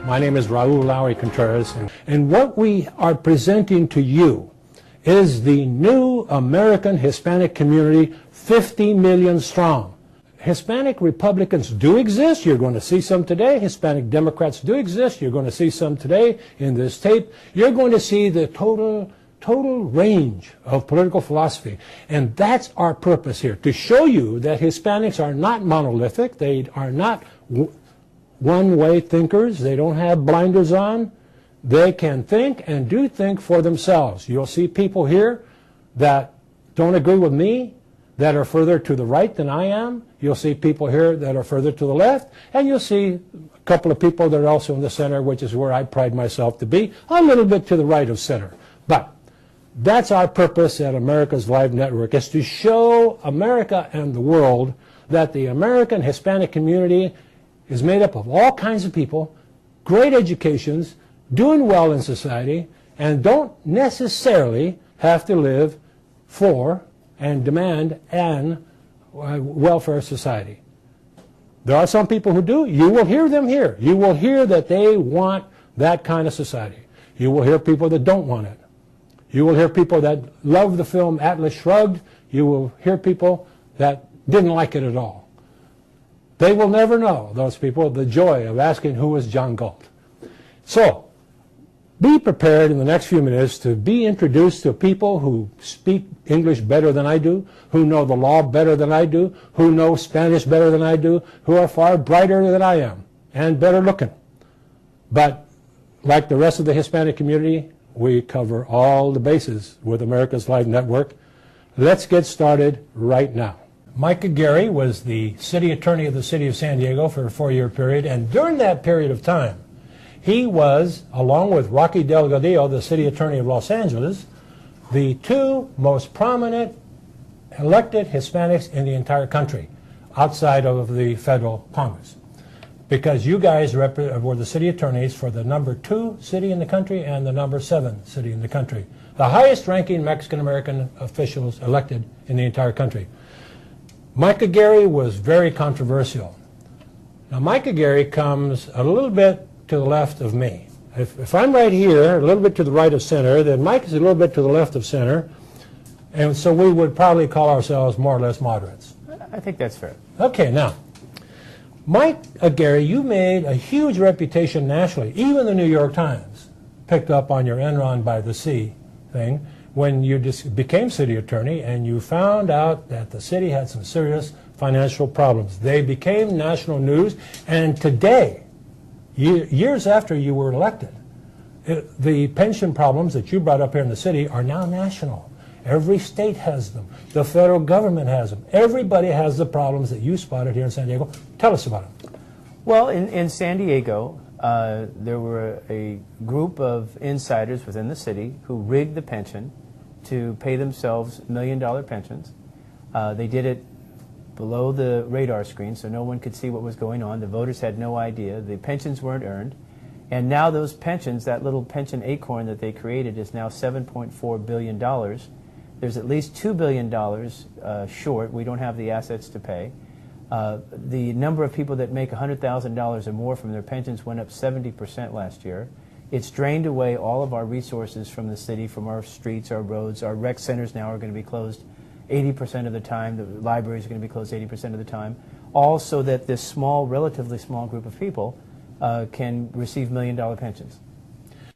My name is Raoul Lowery Contreras, and what we are presenting to you is the new American Hispanic community, 50 million strong. Hispanic Republicans do exist. You're going to see some today. Hispanic Democrats do exist. You're going to see some today in this tape. You're going to see the total range of political philosophy. And that's our purpose here, to show you that Hispanics are not monolithic. They are not one-way thinkers. They don't have blinders on. They can think and do think for themselves. You'll see people here that don't agree with me, that are further to the right than I am. You'll see people here that are further to the left, and you'll see a couple of people that are also in the center, which is where I pride myself to be, a little bit to the right of center. But that's our purpose at America's Live Network, is to show America and the world that the American Hispanic community is made up of all kinds of people, great educations, doing well in society, and don't necessarily have to live for and demand an welfare society. There are some people who do. You will hear them here. You will hear that they want that kind of society. You will hear people that don't want it. You will hear people that love the film Atlas Shrugged. You will hear people that didn't like it at all. They will never know, those people, the joy of asking who is John Galt. So, be prepared in the next few minutes to be introduced to people who speak English better than I do, who know the law better than I do, who know Spanish better than I do, who are far brighter than I am, and better looking. But like the rest of the Hispanic community, we cover all the bases with America's Live Network. Let's get started right now. Micah Gary was the city attorney of the city of San Diego for a 4-year period, and during that period of time, he was, along with Rocky Delgadillo, the city attorney of Los Angeles, the two most prominent elected Hispanics in the entire country, outside of the federal Congress. Because you guys were the city attorneys for the number 2 city in the country and the number 7 city in the country. The highest ranking Mexican-American officials elected in the entire country. Micah Gary was very controversial. Now Micah Gary comes a little bit to the left of me. If I'm right here, a little bit to the right of center, then Mike is a little bit to the left of center, and so we would probably call ourselves more or less moderates. I think that's fair. Okay, now, Mike Gary, you made a huge reputation nationally. Even the New York Times picked up on your Enron by the Sea thing when you became city attorney and you found out that the city had some serious financial problems. They became national news, and today, years after you were elected, the pension problems that you brought up here in the city are now national. Every state has them. The federal government has them. Everybody has the problems that you spotted here in San Diego. Tell us about them. Well, in San Diego, there were a group of insiders within the city who rigged the pension to pay themselves $1 million pensions. They did it below the radar screen, so no one could see what was going on. The voters had no idea. The pensions weren't earned. And now those pensions, that little pension acorn that they created, is now $7.4 billion. There's at least $2 billion short. We don't have the assets to pay. The number of people that make $100,000 or more from their pensions went up 70% last year. It's drained away all of our resources from the city, from our streets, our roads. Our rec centers now are going to be closed 80% of the time. The libraries are going to be closed 80% of the time, all so that this small, relatively small group of people can receive $1 million pensions.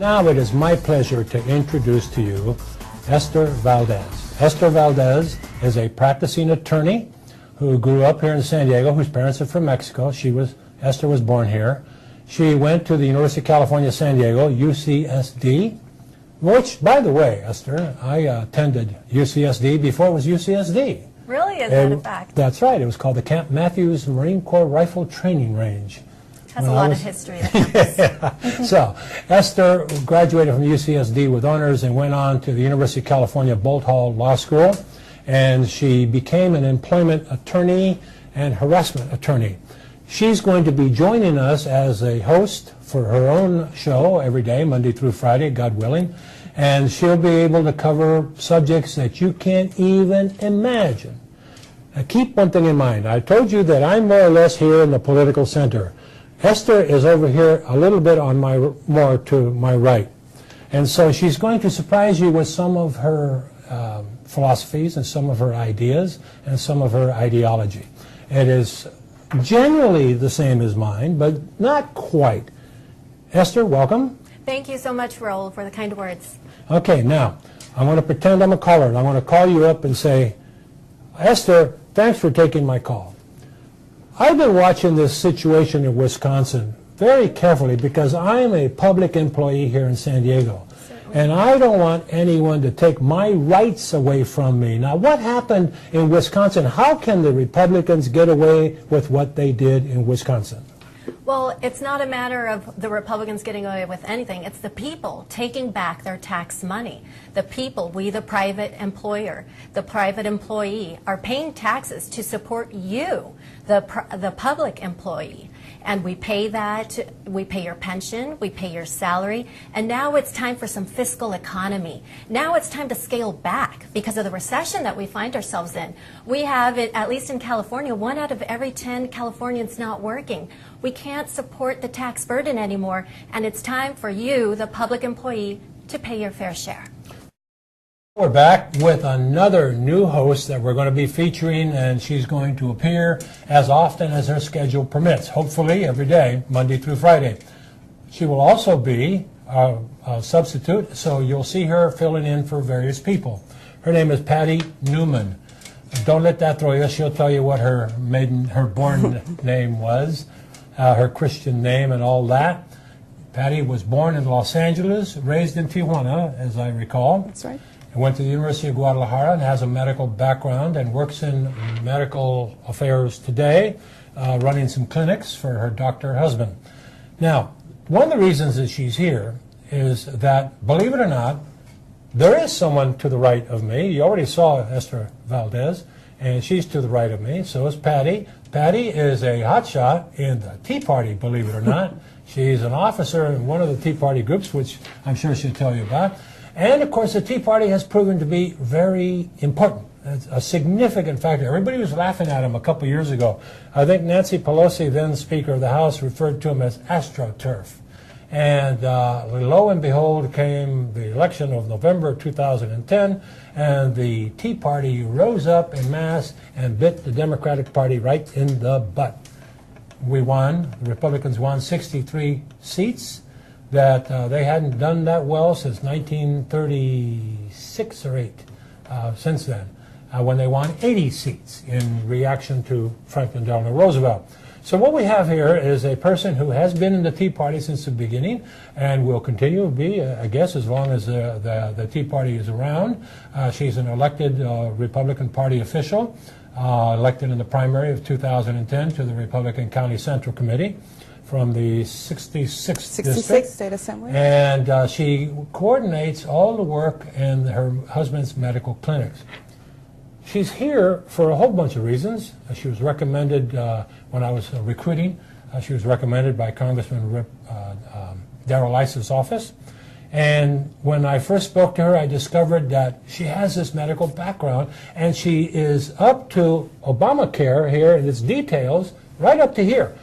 Now it is my pleasure to introduce to you Esther Valdez. Esther Valdez is a practicing attorney who grew up here in San Diego, whose parents are from Mexico. Esther was born here. She went to the University of California, San Diego, UCSD, which, by the way, Esther, I attended UCSD before it was UCSD. Really? Is that a fact? That's right. It was called the Camp Matthews Marine Corps Rifle Training Range. Has a lot of history, the campus. Yeah. So, Esther graduated from UCSD with honors and went on to the University of California Bolt Hall Law School, and she became an employment attorney and harassment attorney. She's going to be joining us as a host for her own show every day, Monday through Friday, God willing, and she'll be able to cover subjects that you can't even imagine. Now, keep one thing in mind. I told you that I'm more or less here in the political center. Esther is over here a little bit on more to my right. And so she's going to surprise you with some of her philosophies and some of her ideas and some of her ideology. It is generally the same as mine, but not quite. Esther, welcome. Thank you so much, Raoul, for the kind words. Okay, now, I'm going to pretend I'm a caller, and I want to call you up and say, Esther, thanks for taking my call. I've been watching this situation in Wisconsin very carefully because I am a public employee here in San Diego. And I don't want anyone to take my rights away from me. Now, what happened in Wisconsin? How can the Republicans get away with what they did in Wisconsin? Well, it's not a matter of the Republicans getting away with anything. It's the people taking back their tax money. The people, we the private employer, the private employee, are paying taxes to support you, the public employee. And we pay that, we pay your pension, we pay your salary, and now it's time for some fiscal economy. Now it's time to scale back because of the recession that we find ourselves in. We have, at least in California, 1 out of every 10 Californians not working. We can't support the tax burden anymore, and it's time for you, the public employee, to pay your fair share. We're back with another new host that we're going to be featuring, and she's going to appear as often as her schedule permits, hopefully every day, Monday through Friday. She will also be a substitute, so you'll see her filling in for various people. Her name is Patty Newman. Don't let that throw you. She'll tell you what her born name was, her Christian name and all that. Patty was born in Los Angeles, raised in Tijuana, as I recall. That's right. Went to the University of Guadalajara and has a medical background and works in medical affairs today, running some clinics for her doctor husband. Now, one of the reasons that she's here is that, believe it or not, there is someone to the right of me. You already saw Esther Valdez, and she's to the right of me. So is Patty. Patty is a hotshot in the Tea Party, believe it or not. She's an officer in one of the Tea Party groups, which I'm sure she'll tell you about. And, of course, the Tea Party has proven to be very important. It's a significant factor. Everybody was laughing at him a couple years ago. I think Nancy Pelosi, then Speaker of the House, referred to him as AstroTurf. And lo and behold came the election of November 2010, and the Tea Party rose up en masse and bit the Democratic Party right in the butt. We won. The Republicans won 63 seats. That they hadn't done that well since 1936 or 8, since then, when they won 80 seats in reaction to Franklin Delano Roosevelt. So what we have here is a person who has been in the Tea Party since the beginning and will continue to be, I guess, as long as the Tea Party is around. She's an elected Republican Party official, elected in the primary of 2010 to the Republican County Central Committee from the 66th District. State Assembly. And she coordinates all the work in her husband's medical clinics. She's here for a whole bunch of reasons. She was recommended, when I was recruiting, she was recommended by Congressman Darrell Iss's office. And when I first spoke to her, I discovered that she has this medical background, and she is up to Obamacare here in its details, right up to here.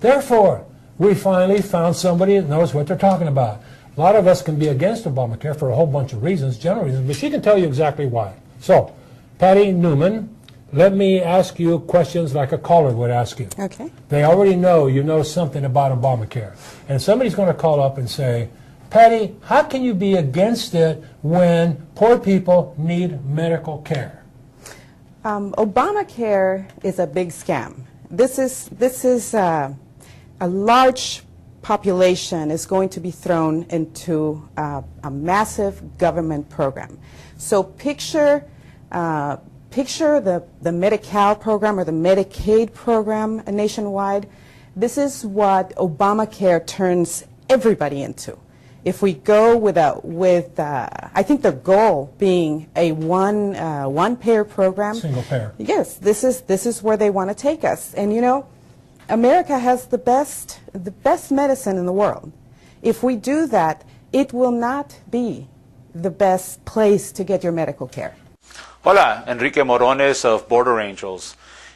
Therefore, we finally found somebody that knows what they're talking about. A lot of us can be against Obamacare for a whole bunch of reasons, general reasons, but she can tell you exactly why. So, Patty Newman, let me ask you questions like a caller would ask you. Okay. They already know you know something about Obamacare. And somebody's going to call up and say, Patty, how can you be against it when poor people need medical care? Obamacare is a big scam. This is a large population is going to be thrown into a massive government program. So picture the Medi-Cal program or the Medicaid program nationwide. This is what Obamacare turns everybody into. If we go with I think the goal being a one payer program. Single payer. Yes, this is where they want to take us. And you know, America has the best medicine in the world. If we do that, it will not be the best place to get your medical care. Hola, Enrique Morones of Border Angels,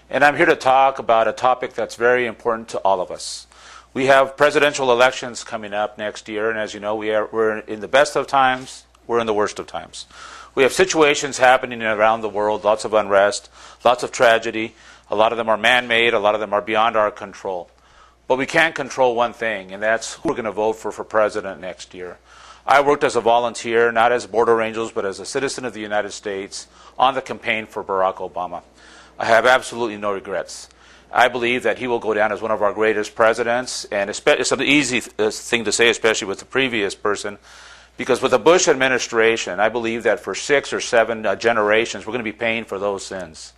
and I'm here to talk about a topic that's very important to all of us. We have presidential elections coming up next year, and as you know, we're in the best of times, we're in the worst of times. We have situations happening around the world, lots of unrest, lots of tragedy. A lot of them are man-made, a lot of them are beyond our control. But we can control one thing, and that's who we're going to vote for president next year. I worked as a volunteer, not as Border Angels, but as a citizen of the United States on the campaign for Barack Obama. I have absolutely no regrets. I believe that he will go down as one of our greatest presidents, and it's an easy thing to say, especially with the previous person, because with the Bush administration, I believe that for 6 or 7 generations, we're going to be paying for those sins.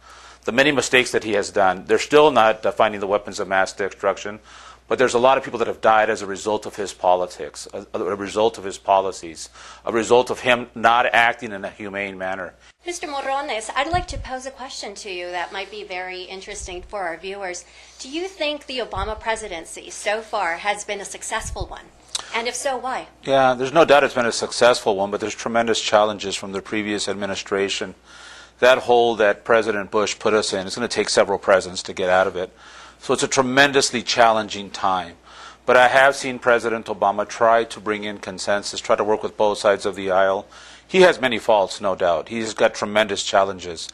The many mistakes that he has done, they're still not finding the weapons of mass destruction, but there's a lot of people that have died as a result of his politics, a result of his policies, a result of him not acting in a humane manner. Mr. Morrones, I'd like to pose a question to you that might be very interesting for our viewers. Do you think the Obama presidency so far has been a successful one? And if so, why? Yeah, there's no doubt it's been a successful one, but there's tremendous challenges from the previous administration. That hole that President Bush put us in, it's going to take several presidents to get out of it. So it's a tremendously challenging time. But I have seen President Obama try to bring in consensus, try to work with both sides of the aisle. He has many faults, no doubt. He's got tremendous challenges.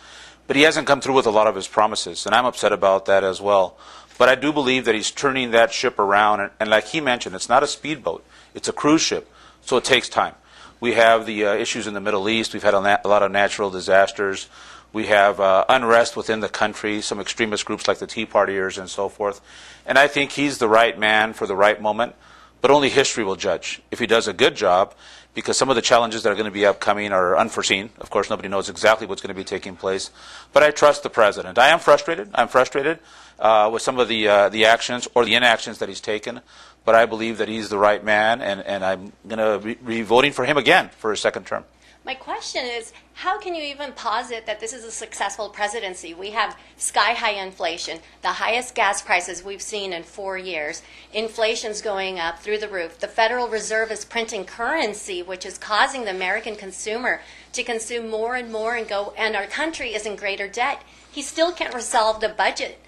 But he hasn't come through with a lot of his promises, and I'm upset about that as well. But I do believe that he's turning that ship around, and like he mentioned, it's not a speedboat, it's a cruise ship, so it takes time. We have the issues in the Middle East. We've had a lot of natural disasters. We have unrest within the country, some extremist groups like the Tea Partiers and so forth. And I think he's the right man for the right moment, but only history will judge. If he does a good job, because some of the challenges that are going to be upcoming are unforeseen. Of course, nobody knows exactly what's going to be taking place. But I trust the president. I am frustrated. I'm frustrated with some of the actions or the inactions that he's taken. But I believe that he's the right man, and I'm going to be voting for him again for his second term. My question is, how can you even posit that this is a successful presidency? We have sky-high inflation, the highest gas prices we've seen in 4 years. Inflation's going up through the roof. The Federal Reserve is printing currency, which is causing the American consumer to consume more and more and our country is in greater debt. He still can't resolve the budget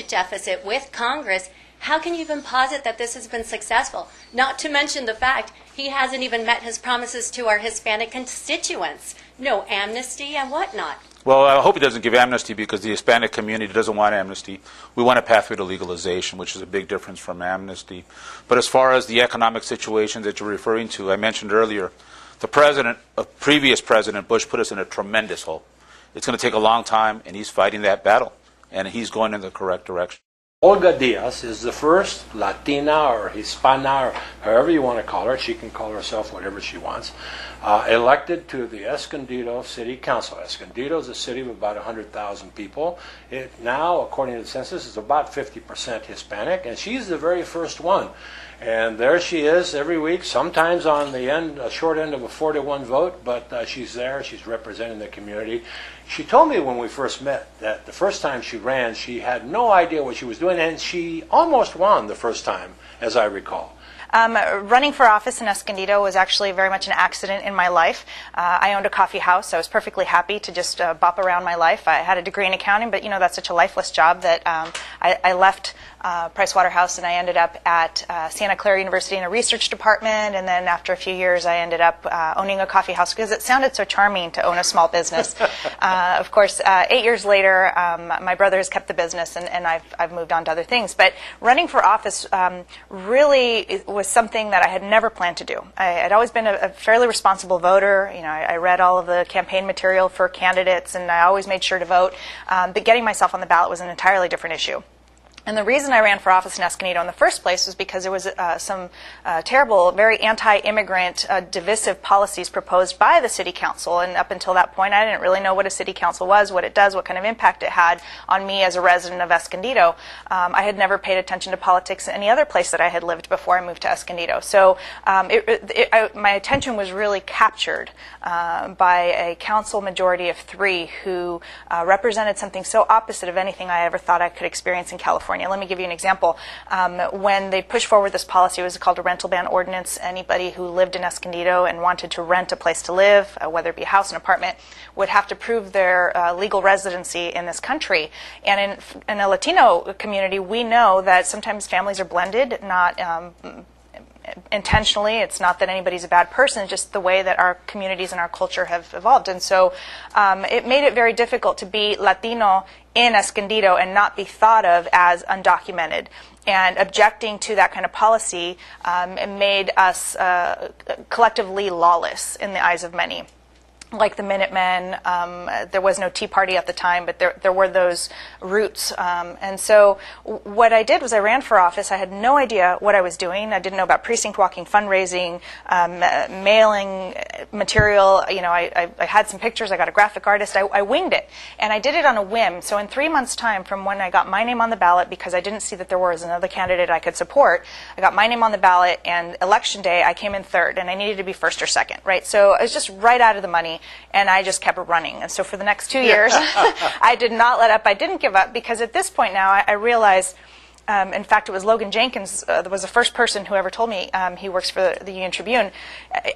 deficit with Congress. How can you even posit that this has been successful? Not to mention the fact he hasn't even met his promises to our Hispanic constituents. No amnesty and whatnot. Well, I hope he doesn't give amnesty because the Hispanic community doesn't want amnesty. We want a pathway to legalization, which is a big difference from amnesty. But as far as the economic situation that you're referring to, I mentioned earlier, previous President Bush put us in a tremendous hole. It's going to take a long time, and he's fighting that battle, and he's going in the correct direction. Olga Diaz is the first Latina or Hispana, or however you want to call her, she can call herself whatever she wants, elected to the Escondido City Council. Escondido is a city of about 100,000 people. It now, according to the census, is about 50% Hispanic, and she's the very first one. And there she is every week, sometimes on the short end of a 4-to-1 vote, but she's there, she's representing the community. She told me when we first met that the first time she ran, she had no idea what she was doing, and she almost won the first time, as I recall. Running for office in Escondido was actually very much an accident in my life. I owned a coffee house. I was perfectly happy to just bop around my life. I had a degree in accounting, but that's such a lifeless job that I left Pricewaterhouse and I ended up at Santa Clara University in a research department, and then after a few years I ended up owning a coffee house because it sounded so charming to own a small business. Of course, 8 years later, my brother has kept the business and I've moved on to other things. But running for office really was something that I had never planned to do. I had always been a fairly responsible voter. I read all of the campaign material for candidates and I always made sure to vote. But getting myself on the ballot was an entirely different issue. And the reason I ran for office in Escondido in the first place was because there was some terrible, very anti-immigrant, divisive policies proposed by the city council. And up until that point, I didn't really know what a city council was, what it does, what kind of impact it had on me as a resident of Escondido. I had never paid attention to politics in any other place that I had lived before I moved to Escondido. So my attention was really captured by a council majority of 3 who represented something so opposite of anything I ever thought I could experience in California. California. Let me give you an example. When they pushed forward this policy, it was called a rental ban ordinance. Anybody who lived in Escondido and wanted to rent a place to live, whether it be a house, an apartment, would have to prove their legal residency in this country. And in a Latino community, we know that sometimes families are blended, not intentionally. It's not that anybody's a bad person, just the way that our communities and our culture have evolved. And so it made it very difficult to be Latino in Escondido and not be thought of as undocumented. And objecting to that kind of policy made us collectively lawless in the eyes of many. Like the Minutemen, there was no Tea Party at the time, but there were those roots. And so what I did was I ran for office. I had no idea what I was doing. I didn't know about precinct walking, fundraising, mailing material. You know, I had some pictures. I got a graphic artist. I winged it. And I did it on a whim. So in 3 months' time from when I got my name on the ballot, because I didn't see that there was another candidate I could support, I got my name on the ballot, and election day I came in third, and I needed to be first or second, right? So I was just right out of the money. And I just kept running. And so for the next 2 years, I did not let up. I didn't give up, because at this point now, I realized, in fact, it was Logan Jenkins, was the first person who ever told me, he works for the Union Tribune.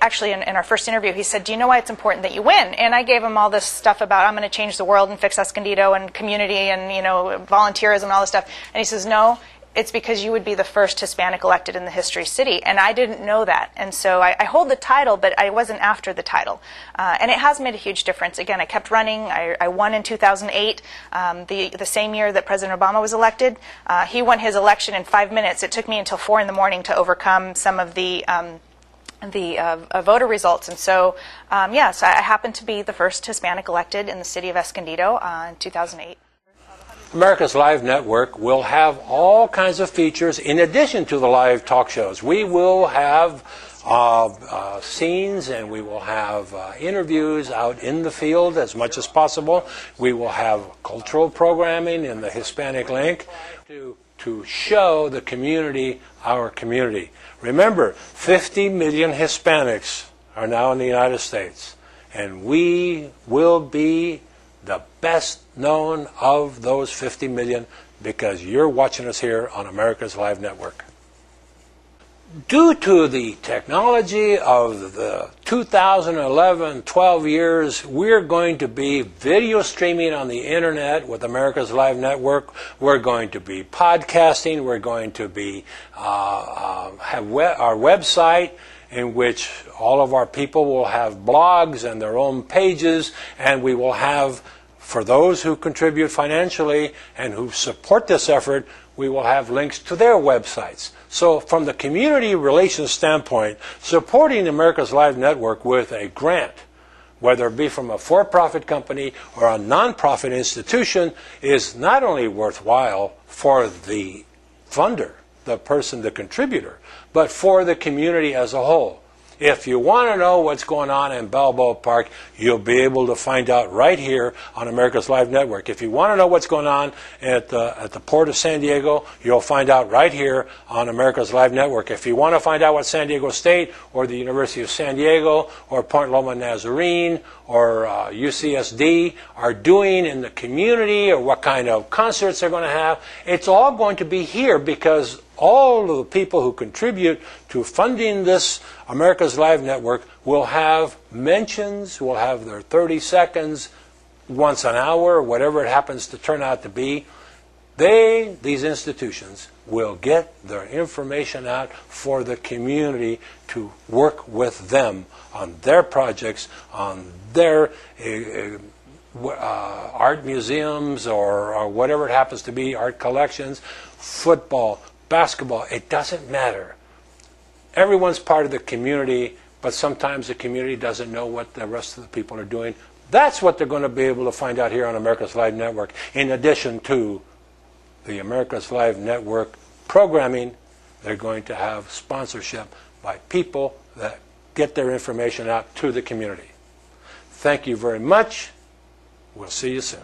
Actually, in our first interview, he said, do you know why it's important that you win? And I gave him all this stuff about, I'm going to change the world and fix Escondido and community and, you know, volunteerism and all this stuff. And he says, no. It's because you would be the first Hispanic elected in the history city. And I didn't know that. And so I hold the title, but I wasn't after the title. And it has made a huge difference. Again, I kept running. I won in 2008, the same year that President Obama was elected. He won his election in 5 minutes. It took me until 4 in the morning to overcome some of the voter results. And so, so I happened to be the first Hispanic elected in the city of Escondido in 2008. America's Live Network will have all kinds of features in addition to the live talk shows. We will have scenes, and we will have interviews out in the field as much as possible. We will have cultural programming in the Hispanic link to show the community our community. Remember, 50 million Hispanics are now in the United States, and we will be the best known of those 50 million because you're watching us here on America's Live Network. Due to the technology of the 2011-12 years, we're going to be video streaming on the internet with America's Live Network. We're going to be podcasting. We're going to be have our website, in which all of our people will have blogs and their own pages, and we will have, for those who contribute financially and who support this effort, we will have links to their websites. So from the community relations standpoint, supporting America's Live Network with a grant, whether it be from a for-profit company or a non-profit institution, is not only worthwhile for the funder, the person, the contributor, but for the community as a whole. If you want to know what's going on in Balboa Park, you'll be able to find out right here on America's Live Network. If you want to know what's going on at the Port of San Diego, you'll find out right here on America's Live Network. If you want to find out what San Diego State or the University of San Diego or Point Loma Nazarene or UCSD are doing in the community, or what kind of concerts they're going to have, it's all going to be here, because all of the people who contribute to funding this America's Live Network will have mentions, will have their 30 seconds once an hour, whatever it happens to turn out to be. These institutions, will get their information out for the community to work with them on their projects, on their art museums or whatever it happens to be, art collections, football, basketball, it doesn't matter. Everyone's part of the community, but sometimes the community doesn't know what the rest of the people are doing. That's what they're going to be able to find out here on America's Live Network, in addition to the America's Live Network programming. They're going to have sponsorship by people that get their information out to the community. Thank you very much. We'll see you soon.